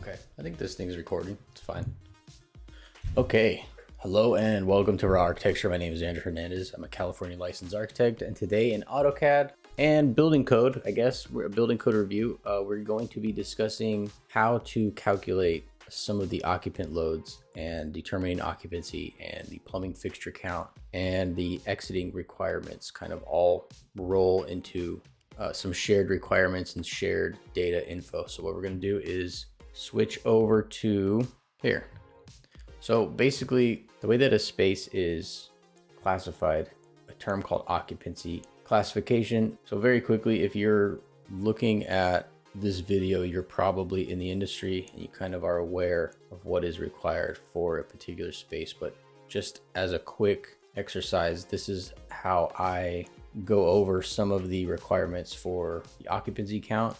Okay, I think this thing's recording. It's fine. Okay, hello and welcome to Raw Architecture. My name is Andrew Hernandez. I'm a California licensed architect, and today in AutoCAD and building code, we're a building code review. We're going to be discussing how to calculate some of the occupant loads and determining occupancy and the plumbing fixture count and the exiting requirements kind of all roll into some shared requirements and shared data info. So what we're going to do is switch over to here. So basically the way that a space is classified, a term called occupancy classification. So very quickly, if you're looking at this video, you're probably in the industry and you kind of are aware of what is required for a particular space. But just as a quick exercise, this is how I go over some of the requirements for the occupancy count,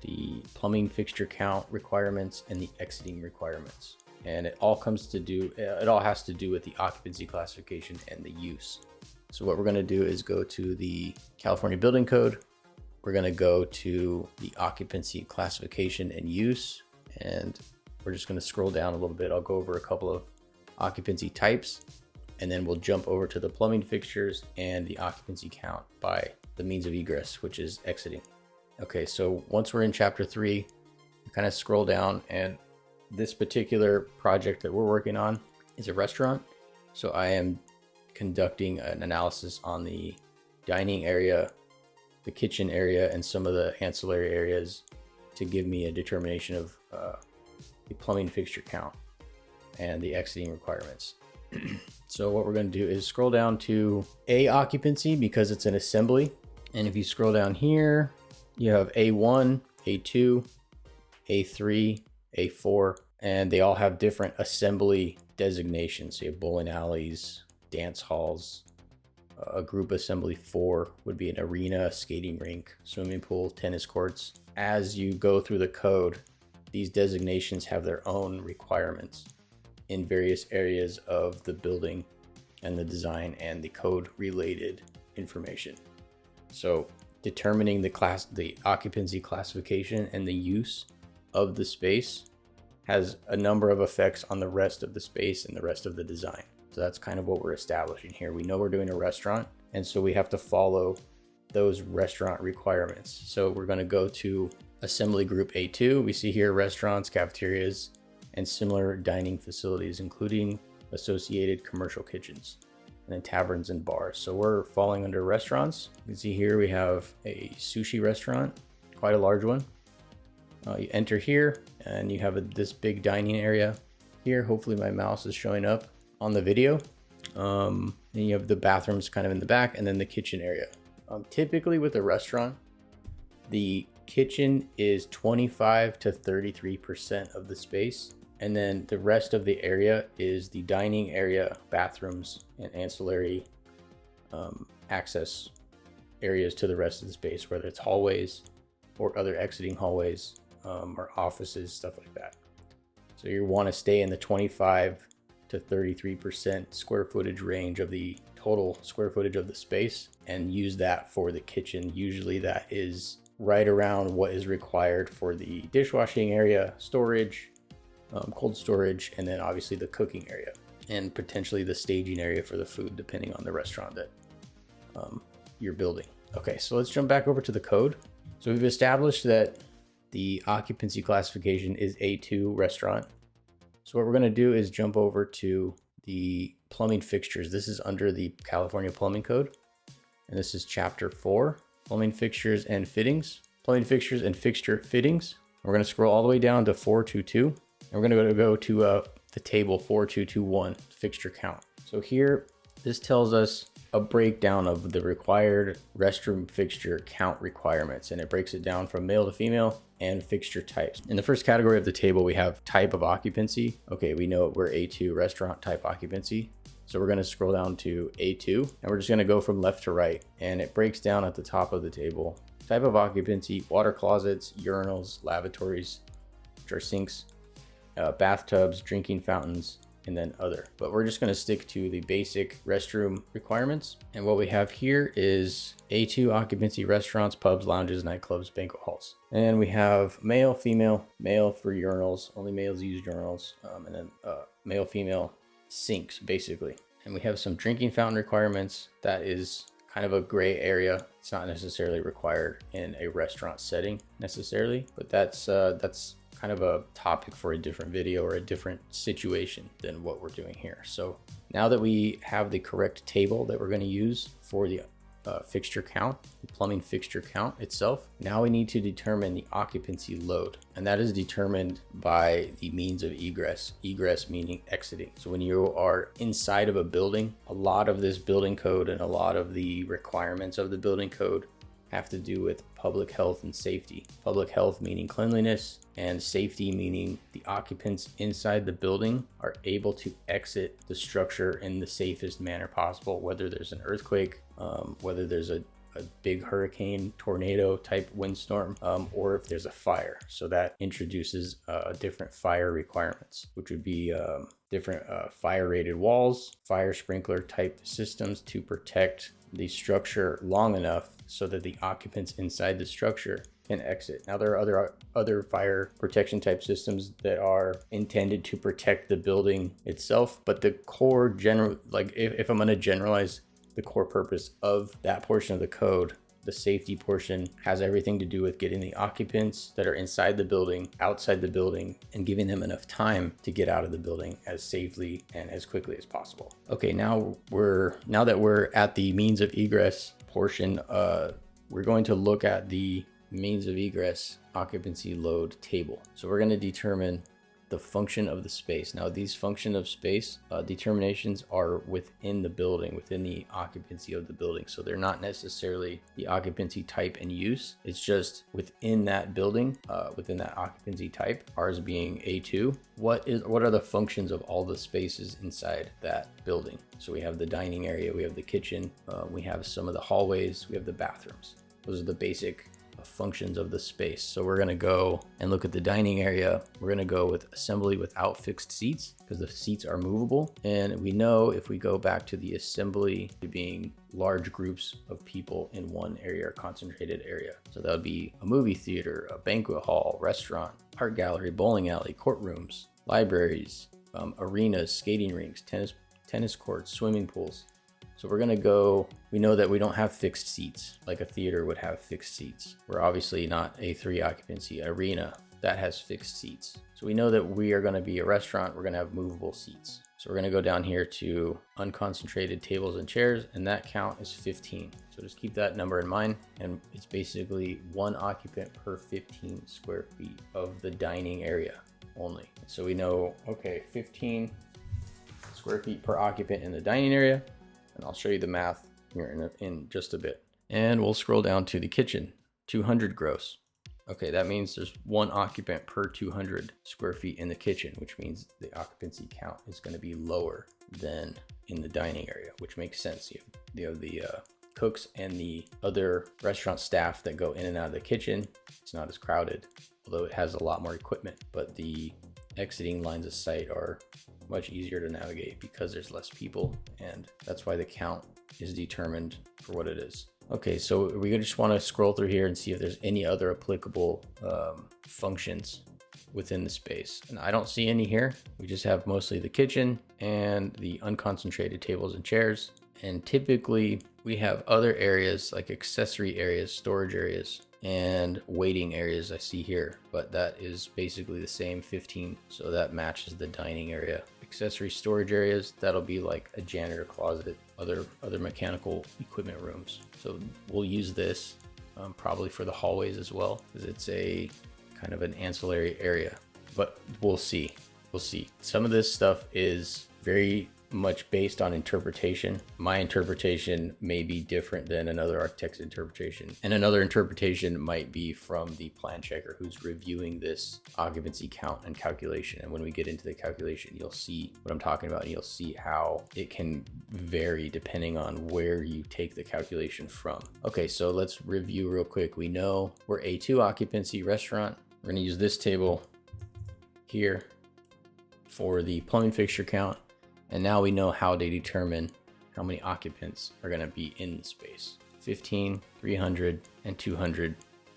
the plumbing fixture count requirements, and the exiting requirements. And it all has to do with the occupancy classification and the use. So what we're going to do is go to the California Building Code. We're going to go to the occupancy classification and use, and we're just going to scroll down a little bit. I'll go over a couple of occupancy types, and then we'll jump over to the plumbing fixtures and the occupancy count by the means of egress, which is exiting. Okay, so once we're in chapter 3, we kind of scroll down, and this particular project that we're working on is a restaurant. So I am conducting an analysis on the dining area, the kitchen area, and some of the ancillary areas to give me a determination of the plumbing fixture count and the exiting requirements. So what we're going to do is scroll down to A occupancy because it's an assembly. And if you scroll down here, you have A1, A2, A3, A4, and they all have different assembly designations. So you have bowling alleys, dance halls. A group assembly 4 would be an arena, skating rink, swimming pool, tennis courts. As you go through the code, these designations have their own requirements in various areas of the building and the design and the code related information. So determining the occupancy classification and the use of the space has a number of effects on the rest of the space and the rest of the design. So that's kind of what we're establishing here. We know we're doing a restaurant, and so we have to follow those restaurant requirements. So we're going to go to assembly group A2. We see here restaurants, cafeterias, and similar dining facilities, including associated commercial kitchens, and then taverns and bars. So we're falling under restaurants. You can see here we have a sushi restaurant, quite a large one. You enter here and you have this big dining area here. Hopefully my mouse is showing up on the video. And you have the bathrooms kind of in the back, and then the kitchen area. Typically with a restaurant, the kitchen is 25 to 33% of the space. And then the rest of the area is the dining area, bathrooms, and ancillary access areas to the rest of the space, whether it's hallways or other exiting hallways or offices, stuff like that. So you want to stay in the 25 to 33% square footage range of the total square footage of the space and use that for the kitchen. Usually that is right around what is required for the dishwashing area, storage, cold storage, and then obviously the cooking area and potentially the staging area for the food, depending on the restaurant that you're building. Okay, so let's jump back over to the code. So we've established that the occupancy classification is A2 restaurant. So what we're going to do is jump over to the plumbing fixtures. This is under the California Plumbing Code, and this is chapter 4, plumbing fixtures and fittings. Plumbing fixtures and fixture fittings. We're going to scroll all the way down to 422. And we're going to go to the table 4221 fixture count. So here, this tells us a breakdown of the required restroom fixture count requirements, and it breaks it down from male to female and fixture types. In the first category of the table, we have type of occupancy. Okay, we know we're A2 restaurant type occupancy. So we're going to scroll down to A2, and we're just going to go from left to right, and it breaks down at the top of the table. Type of occupancy: water closets, urinals, lavatories, which are sinks, bathtubs, drinking fountains, and then other. But we're just going to stick to the basic restroom requirements. And what we have here is A2 occupancy restaurants, pubs, lounges, nightclubs, banquet halls. And we have male, female, male for urinals, only males use urinals, and then male, female sinks basically. And we have some drinking fountain requirements. That is kind of a gray area. It's not necessarily required in a restaurant setting necessarily, but that's kind of a topic for a different video or a different situation than what we're doing here. So now that we have the correct table that we're going to use for the fixture count, the plumbing fixture count itself, now we need to determine the occupancy load, and that is determined by the means of egress. Egress meaning exiting. So when you are inside of a building, a lot of this building code and a lot of the requirements of the building code have to do with public health and safety. Public health meaning cleanliness, and safety meaning the occupants inside the building are able to exit the structure in the safest manner possible, whether there's an earthquake, whether there's a big hurricane, tornado type windstorm, or if there's a fire. So that introduces different fire requirements, which would be different fire rated walls, fire sprinkler type systems to protect the structure long enough so that the occupants inside the structure can exit. Now there are other fire protection type systems that are intended to protect the building itself, but the core general, like if I'm going to generalize the core purpose of that portion of the code, the safety portion has everything to do with getting the occupants that are inside the building outside the building and giving them enough time to get out of the building as safely and as quickly as possible. Okay, now that we're at the means of egress portion, we're going to look at the means of egress occupancy load table. So we're going to determine the function of the space. Now these function of space determinations are within the building, within the occupancy of the building. So they're not necessarily the occupancy type and use. It's just within that building, within that occupancy type, ours being A2. What are the functions of all the spaces inside that building? So we have the dining area, we have the kitchen, we have some of the hallways, we have the bathrooms. Those are the basic functions of the space. So we're going to go and look at the dining area. We're going to go with assembly without fixed seats because the seats are movable. And we know if we go back to the assembly being large groups of people in one area or concentrated area. So that would be a movie theater, a banquet hall, restaurant, art gallery, bowling alley, courtrooms, libraries, arenas, skating rinks, tennis courts, swimming pools. So we're gonna go, we know that we don't have fixed seats like a theater would have fixed seats. We're obviously not A3 occupancy. Arena, that has fixed seats. So we know that we are gonna be a restaurant, we're gonna have movable seats. So we're gonna go down here to unconcentrated tables and chairs, and that count is 15. So just keep that number in mind. And it's basically one occupant per 15 square feet of the dining area only. So we know, okay, 15 square feet per occupant in the dining area. And I'll show you the math here in just a bit. And we'll scroll down to the kitchen, 200 gross. Okay, that means there's one occupant per 200 square feet in the kitchen, which means the occupancy count is going to be lower than in the dining area, which makes sense. You have the cooks and the other restaurant staff that go in and out of the kitchen. It's not as crowded, although it has a lot more equipment, but the exiting lines of sight are much easier to navigate because there's less people, and that's why the count is determined for what it is. Okay, so we just want to scroll through here and see if there's any other applicable functions within the space. And I don't see any here. We just have mostly the kitchen and the unconcentrated tables and chairs. And typically we have other areas like accessory areas, storage areas, and waiting areas I see here, but that is basically the same 15. So that matches the dining area. Accessory storage areas, that'll be like a janitor closet, other mechanical equipment rooms. So we'll use this probably for the hallways as well, because it's a kind of an ancillary area, but we'll see. Some of this stuff is very much based on interpretation. My interpretation may be different than another architect's interpretation, and another interpretation might be from the plan checker who's reviewing this occupancy count and calculation. And when we get into the calculation, you'll see what I'm talking about, and you'll see how it can vary depending on where you take the calculation from. Okay, so let's review real quick. We know we're A2 occupancy restaurant. We're going to use this table here for the plumbing fixture count. And now we know how to determine how many occupants are going to be in the space. 15, 300, and 200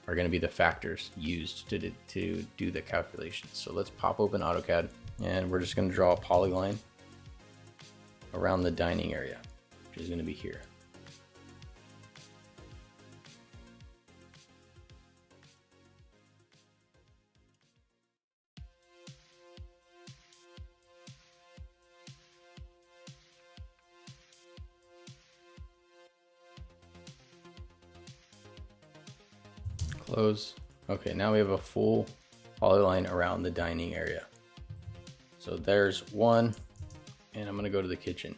are going to be the factors used to do the calculations. So let's pop open AutoCAD, and we're just going to draw a polyline around the dining area, which is going to be here. Close. Okay, now we have a full polyline around the dining area. So there's one, and I'm gonna go to the kitchen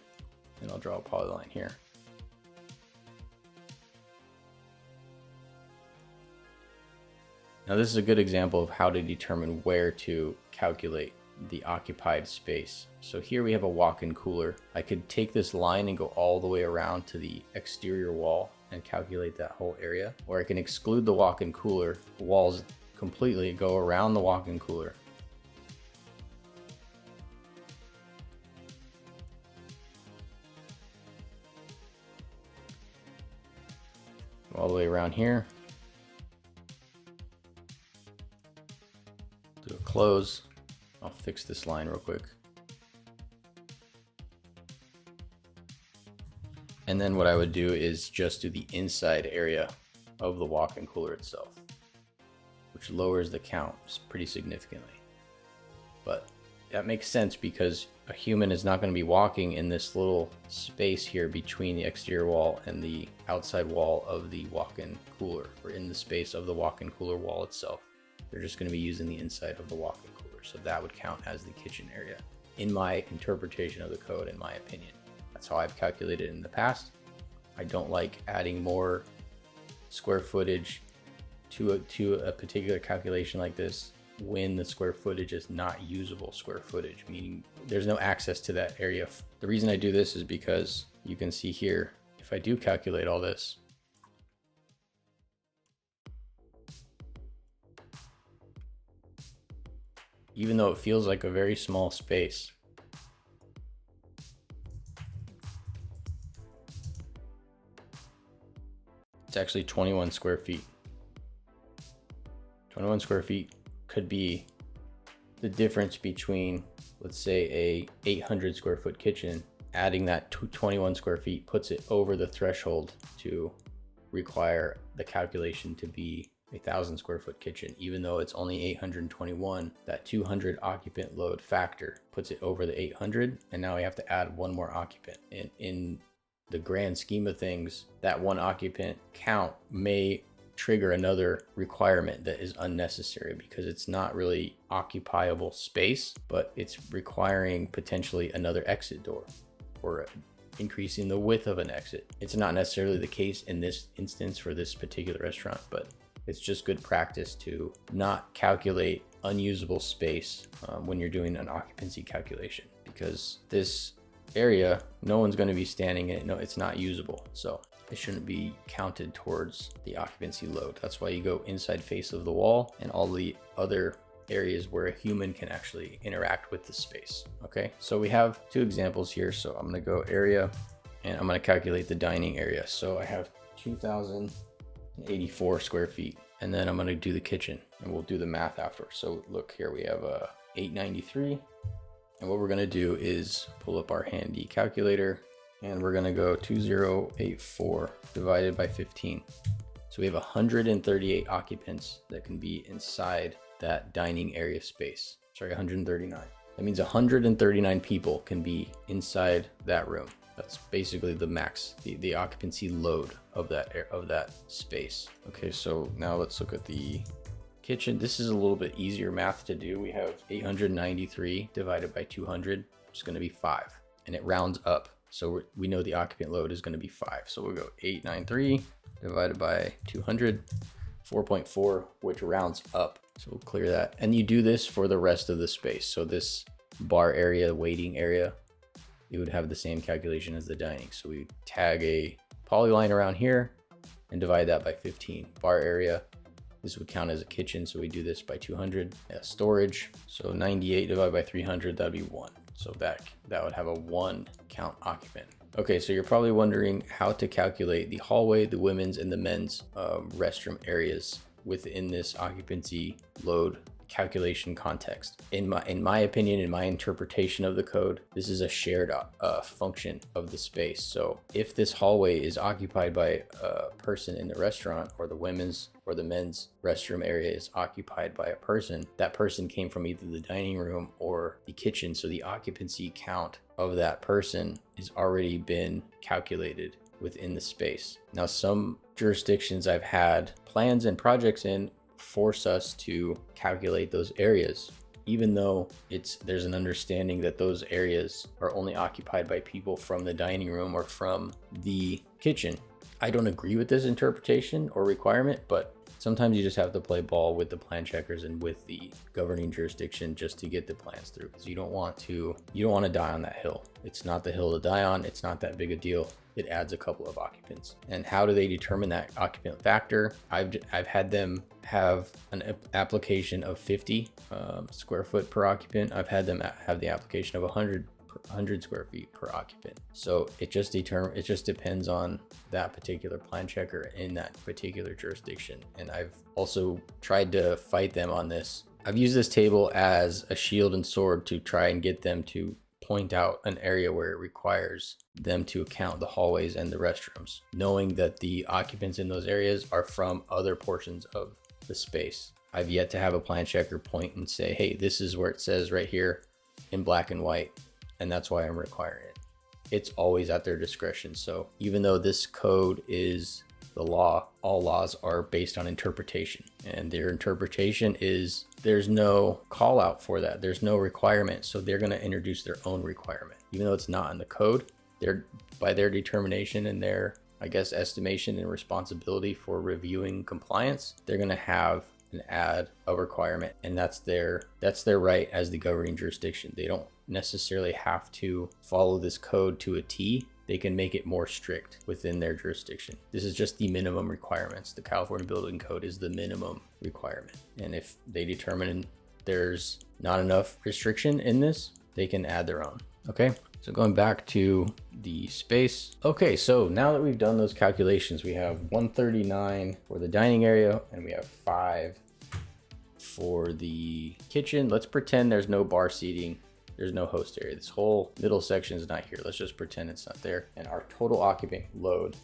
and I'll draw a polyline here. Now this is a good example of how to determine where to calculate the occupied space. So here we have a walk-in cooler. I could take this line and go all the way around to the exterior wall and calculate that whole area, or I can exclude the walk-in cooler walls completely, go around the walk-in cooler. All the way around here. Do a close. I'll fix this line real quick. And then what I would do is just do the inside area of the walk-in cooler itself, which lowers the count pretty significantly. But that makes sense because a human is not going to be walking in this little space here between the exterior wall and the outside wall of the walk-in cooler, or in the space of the walk-in cooler wall itself. They're just going to be using the inside of the walk-in cooler. So that would count as the kitchen area in my interpretation of the code, in my opinion. That's how I've calculated it in the past. I don't like adding more square footage to a particular calculation like this when the square footage is not usable square footage, meaning there's no access to that area. The reason I do this is because you can see here, if I do calculate all this, even though it feels like a very small space, it's actually 21 square feet. 21 square feet could be the difference between, let's say, a 800 square foot kitchen. Adding that to 21 square feet puts it over the threshold to require the calculation to be 1,000 square foot kitchen. Even though it's only 821, that 200 occupant load factor puts it over the 800, and now we have to add one more occupant. And in the grand scheme of things, that one occupant count may trigger another requirement that is unnecessary because it's not really occupiable space, but it's requiring potentially another exit door or increasing the width of an exit. It's not necessarily the case in this instance for this particular restaurant, but it's just good practice to not calculate unusable space when you're doing an occupancy calculation, because this area, no one's going to be standing in it. No, it's not usable, so it shouldn't be counted towards the occupancy load. That's why you go inside face of the wall and all the other areas where a human can actually interact with the space. Okay, so we have two examples here. So I'm going to go area, and I'm going to calculate the dining area. So I have 2,084 square feet, and then I'm going to do the kitchen, and we'll do the math after. So look here, we have 893. And what we're going to do is pull up our handy calculator, and we're going to go 2084 divided by 15. So we have 138 occupants that can be inside that dining area space. Sorry, 139. That means 139 people can be inside that room. That's basically the max, the occupancy load of that space. Okay, so now let's look at the kitchen. This is a little bit easier math to do. We have 893 divided by 200, which is going to be 5, and it rounds up. So we know the occupant load is going to be 5. So we'll go 893 divided by 200, 4.4, which rounds up. So we'll clear that. And you do this for the rest of the space. So this bar area, waiting area, you would have the same calculation as the dining. So we tag a polyline around here and divide that by 15. Bar area This would count as a kitchen, so we do this by 200. Storage, so 98 divided by 300, that'd be 1. So that would have a 1 count occupant. Okay, so you're probably wondering how to calculate the hallway, the women's, and the men's restroom areas within this occupancy load calculation context. In my opinion, in my interpretation of the code, this is a shared function of the space. So if this hallway is occupied by a person in the restaurant, or the women's or the men's restroom area is occupied by a person, that person came from either the dining room or the kitchen. So the occupancy count of that person has already been calculated within the space. Now, some jurisdictions I've had plans and projects in force us to calculate those areas, even though there's an understanding that those areas are only occupied by people from the dining room or from the kitchen. I don't agree with this interpretation or requirement, but sometimes you just have to play ball with the plan checkers and with the governing jurisdiction just to get the plans through, because you don't want to die on that hill. It's not the hill to die on. It's not that big a deal. It adds a couple of occupants. And how do they determine that occupant factor? I've had them have an application of 50 square foot per occupant. I've had them have the application of 100 square feet per occupant. So it just depends on that particular plan checker in that particular jurisdiction. And I've also tried to fight them on this. I've used this table as a shield and sword to try and get them to point out an area where it requires them to account the hallways and the restrooms, knowing that the occupants in those areas are from other portions of the space. I've yet to have a plan checker point and say, hey, this is where it says right here in black and white, and that's why I'm requiring it. It's always at their discretion. So even though this code is the law, all laws are based on interpretation, and their interpretation is there's no call out for that. There's no requirement. So they're going to introduce their own requirement, even though it's not in the code. They're, by their determination and their, I guess, estimation and responsibility for reviewing compliance, they're going to have and add a requirement, and that's their right as the governing jurisdiction. They don't necessarily have to follow this code to a T. They can make it more strict within their jurisdiction. This is just the minimum requirements. The California Building Code is the minimum requirement, and if they determine there's not enough restriction in this, they can add their own. Okay, so going back to the space. Okay, so now that we've done those calculations, we have 139 for the dining area and we have 5 for the kitchen. Let's pretend there's no bar seating. There's no host area. This whole middle section is not here. Let's just pretend it's not there. And our total occupant load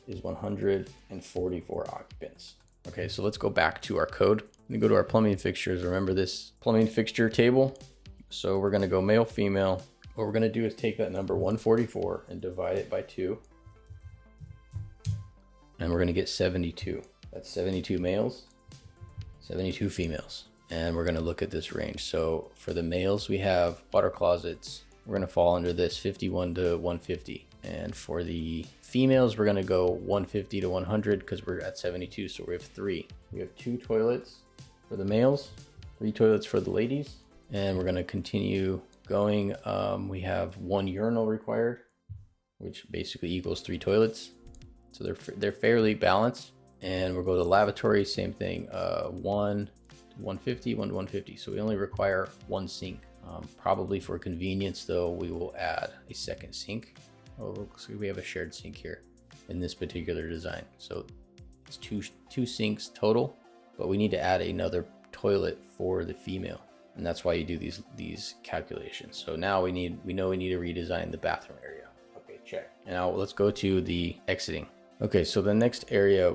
is 144 occupants. Okay, so let's go back to our code. Let me go to our plumbing fixtures. Remember this plumbing fixture table? So we're gonna go male, female. What we're gonna do is take that number 144 and divide it by 2. And we're gonna get 72. That's 72 males, 72 females. And we're gonna look at this range. So for the males, we have water closets. We're gonna fall under this 51 to 150. And for the females, we're gonna go 150 to 100 because we're at 72, so we have 3. We have 2 toilets for the males, 3 toilets for the ladies. And we're gonna continue going. We have 1 urinal required, which basically equals 3 toilets. So they're fairly balanced. And we'll go to lavatory, same thing, 1 to 150, 1 to 150. So we only require 1 sink. Probably for convenience though, we will add a second sink. Oh, looks like we have a shared sink here in this particular design. So it's two sinks total, but we need to add another toilet for the female. And that's why you do these calculations. So now we know we need to redesign the bathroom area. Okay, check. And now let's go to the exiting. Okay, so the next area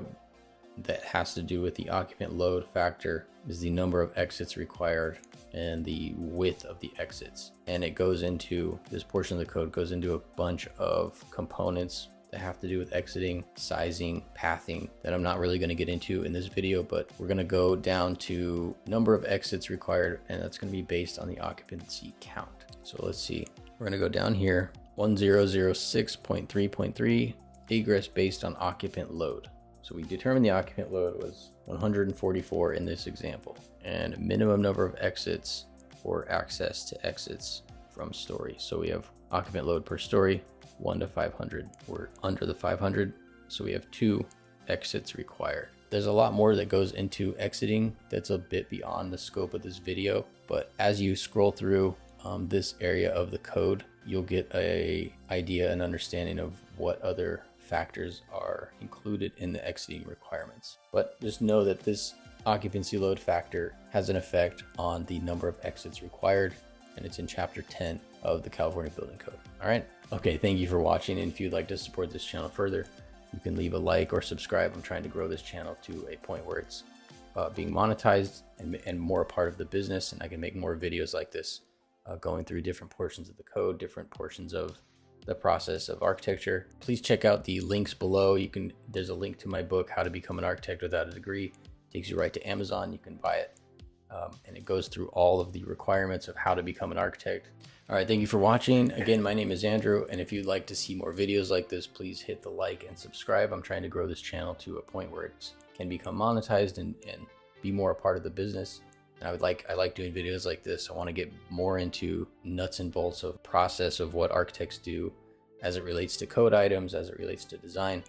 that has to do with the occupant load factor is the number of exits required and the width of the exits. And it goes into, this portion of the code goes into a bunch of components that have to do with exiting, sizing, pathing, that I'm not really going to get into in this video, but we're going to go down to number of exits required, and that's going to be based on the occupancy count. So let's see, we're going to go down here, 1006.3.3, egress based on occupant load. So we determined the occupant load was 144 in this example, and minimum number of exits or access to exits from story. So we have occupant load per story, 1 to 500. We're under the 500, so we have 2 exits required. There's a lot more that goes into exiting that's a bit beyond the scope of this video, but as you scroll through this area of the code, you'll get a idea and understanding of what other factors are included in the exiting requirements. But just know that this occupancy load factor has an effect on the number of exits required, and it's in chapter 10 of the California Building Code. All right. Okay. Thank you for watching. And if you'd like to support this channel further, you can leave a like or subscribe. I'm trying to grow this channel to a point where it's being monetized and more a part of the business, and I can make more videos like this, going through different portions of the code, different portions of the process of architecture. Please check out the links below. There's a link to my book, How to Become an Architect Without a Degree. It takes you right to Amazon. You can buy it. And it goes through all of the requirements of how to become an architect. All right, thank you for watching. Again, my name is Andrew, and if you'd like to see more videos like this, please hit the like and subscribe. I'm trying to grow this channel to a point where it can become monetized and be more a part of the business. And I like doing videos like this. I want to get more into nuts and bolts of process of what architects do as it relates to code items, as it relates to design.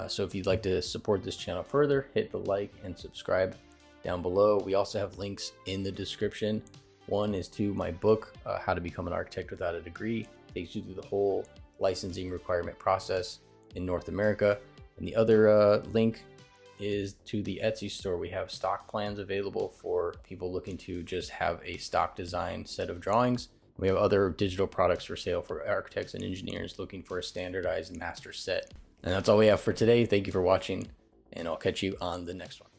So if you'd like to support this channel further, hit the like and subscribe down below. We also have links in the description. One is to my book, How to Become an Architect Without a Degree. It takes you through the whole licensing requirement process in North America. And the other link is to the Etsy store. We have stock plans available for people looking to just have a stock design set of drawings. We have other digital products for sale for architects and engineers looking for a standardized master set. And that's all we have for today. Thank you for watching, and I'll catch you on the next one.